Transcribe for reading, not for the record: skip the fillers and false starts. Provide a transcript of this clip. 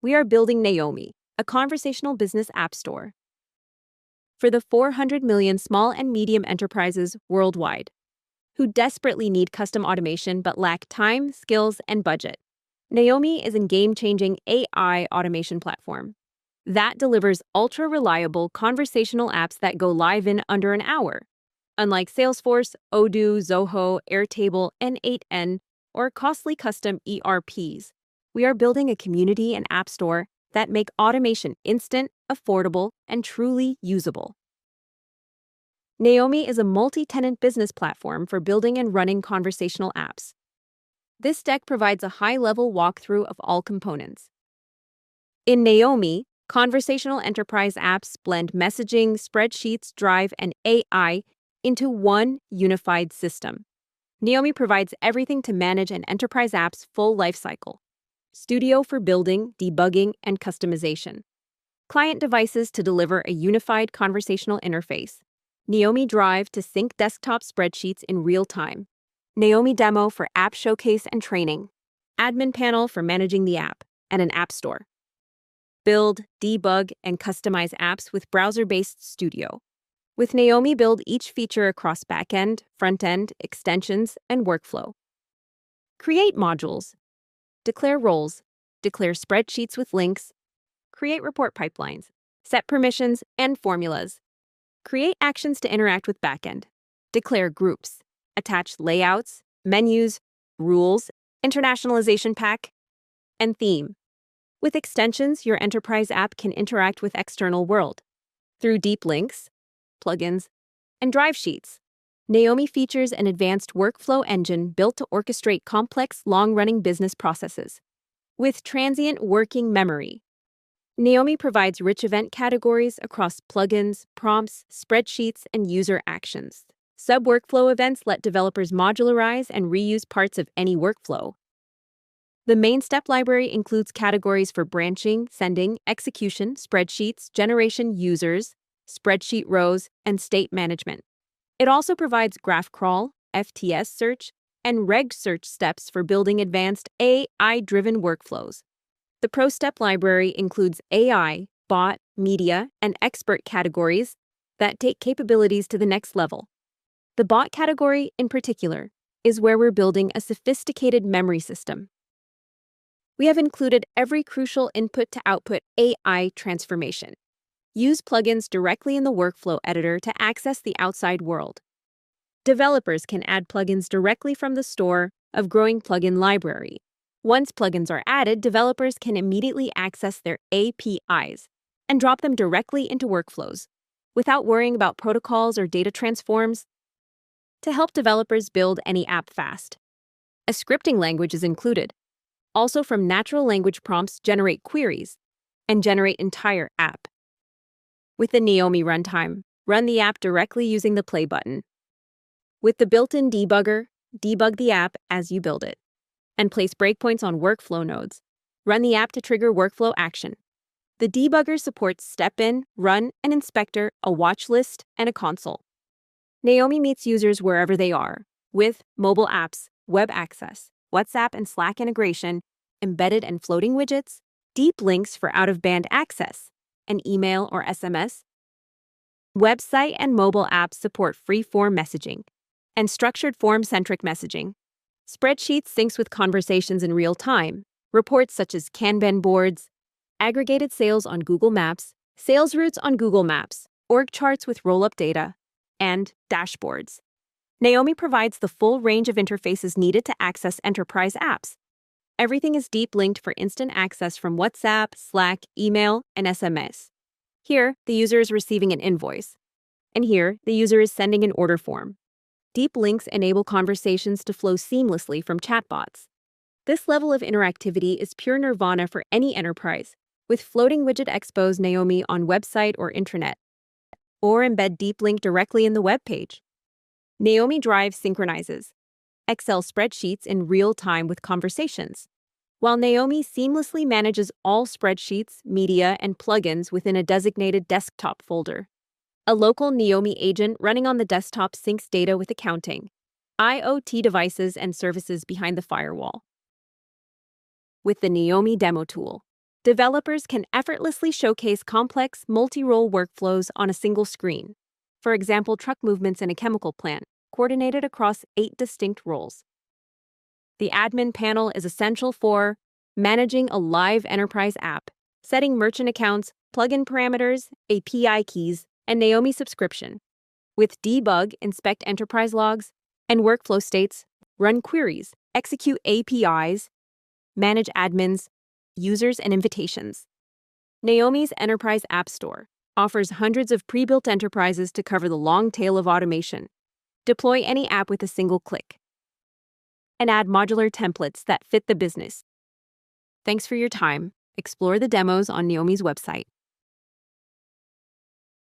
we are building Neome, a conversational business app store for the 400 million small and medium enterprises worldwide who desperately need custom automation but lack time, skills, and budget. Neome is a game-changing AI automation platform that delivers ultra-reliable conversational apps that go live in under an hour. Unlike Salesforce, Odoo, Zoho, Airtable, N8N, or costly custom ERPs, we are building a community and app store that make automation instant, affordable, and truly usable. Neome is a multi-tenant business platform for building and running conversational apps. This deck provides a high-level walkthrough of all components. In Neome, conversational enterprise apps blend messaging, spreadsheets, Drive, and AI into one unified system. Neome provides everything to manage an enterprise app's full lifecycle: studio for building, debugging, and customization, client devices to deliver a unified conversational interface, Neome Drive to sync desktop spreadsheets in real time, Neome Demo for app showcase and training, admin panel for managing the app, and an app store. Build, debug, and customize apps with browser-based Studio. With Neome, build each feature across backend, frontend, extensions, and workflow. Create modules. Declare roles. Declare spreadsheets with links. Create report pipelines. Set permissions and formulas. Create actions to interact with backend. Declare groups. Attach layouts, menus, rules, internationalization pack, and theme. With extensions, your enterprise app can interact with external world through deep links, plugins, and drive sheets. Neome features an advanced workflow engine built to orchestrate complex, long-running business processes. With transient working memory, Neome provides rich event categories across plugins, prompts, spreadsheets, and user actions. Sub-workflow events let developers modularize and reuse parts of any workflow. The main step library includes categories for branching, sending, execution, spreadsheets, generation users, spreadsheet rows, and state management. It also provides graph crawl, FTS search, and reg search steps for building advanced AI-driven workflows. The Pro Step library includes AI, bot, media, and expert categories that take capabilities to the next level. The bot category, in particular, is where we're building a sophisticated memory system. We have included every crucial input-to-output AI transformation. Use plugins directly in the workflow editor to access the outside world. Developers can add plugins directly from the store of growing plugin library. Once plugins are added, developers can immediately access their APIs and drop them directly into workflows without worrying about protocols or data transforms. To help developers build any app fast, a scripting language is included. Also, from natural language prompts, generate queries and generate entire app. With the Neome Runtime, run the app directly using the play button. With the built-in debugger, debug the app as you build it, and place breakpoints on workflow nodes. Run the app to trigger workflow action. The debugger supports step-in, run, and inspector, a watch list, and a console. Neome meets users wherever they are, with mobile apps, web access, WhatsApp and Slack integration, embedded and floating widgets, deep links for out-of-band access, and email or SMS. Website and mobile apps support free-form messaging and structured form-centric messaging. Spreadsheets syncs with conversations in real time. Reports such as Kanban boards, aggregated sales on Google Maps, sales routes on Google Maps, org charts with roll-up data, and dashboards. Neome provides the full range of interfaces needed to access enterprise apps. Everything is deep linked for instant access from WhatsApp, Slack, email, and SMS. Here, the user is receiving an invoice. And here, the user is sending an order form. Deep links enable conversations to flow seamlessly from chatbots. This level of interactivity is pure nirvana for any enterprise, with floating widget expose Neome on website or intranet, or embed deep link directly in the web page. Neome Drive synchronizes Excel spreadsheets in real time with conversations, while Neome seamlessly manages all spreadsheets, media, and plugins within a designated desktop folder. A local Neome agent running on the desktop syncs data with accounting, IoT devices, and services behind the firewall. With the Neome Demo tool, Developers can effortlessly showcase complex, multi-role workflows on a single screen. For example, truck movements in a chemical plant, coordinated across 8 distinct roles. The admin panel is essential for managing a live enterprise app, setting merchant accounts, plugin parameters, API keys, and Neome subscription. With debug, inspect enterprise logs, and workflow states, run queries, execute APIs, manage admins, users, and invitations. Neome's Enterprise App Store offers hundreds of pre-built enterprises to cover the long tail of automation. Deploy any app with a single click, and add modular templates that fit the business. Thanks for your time. Explore the demos on Neome's website.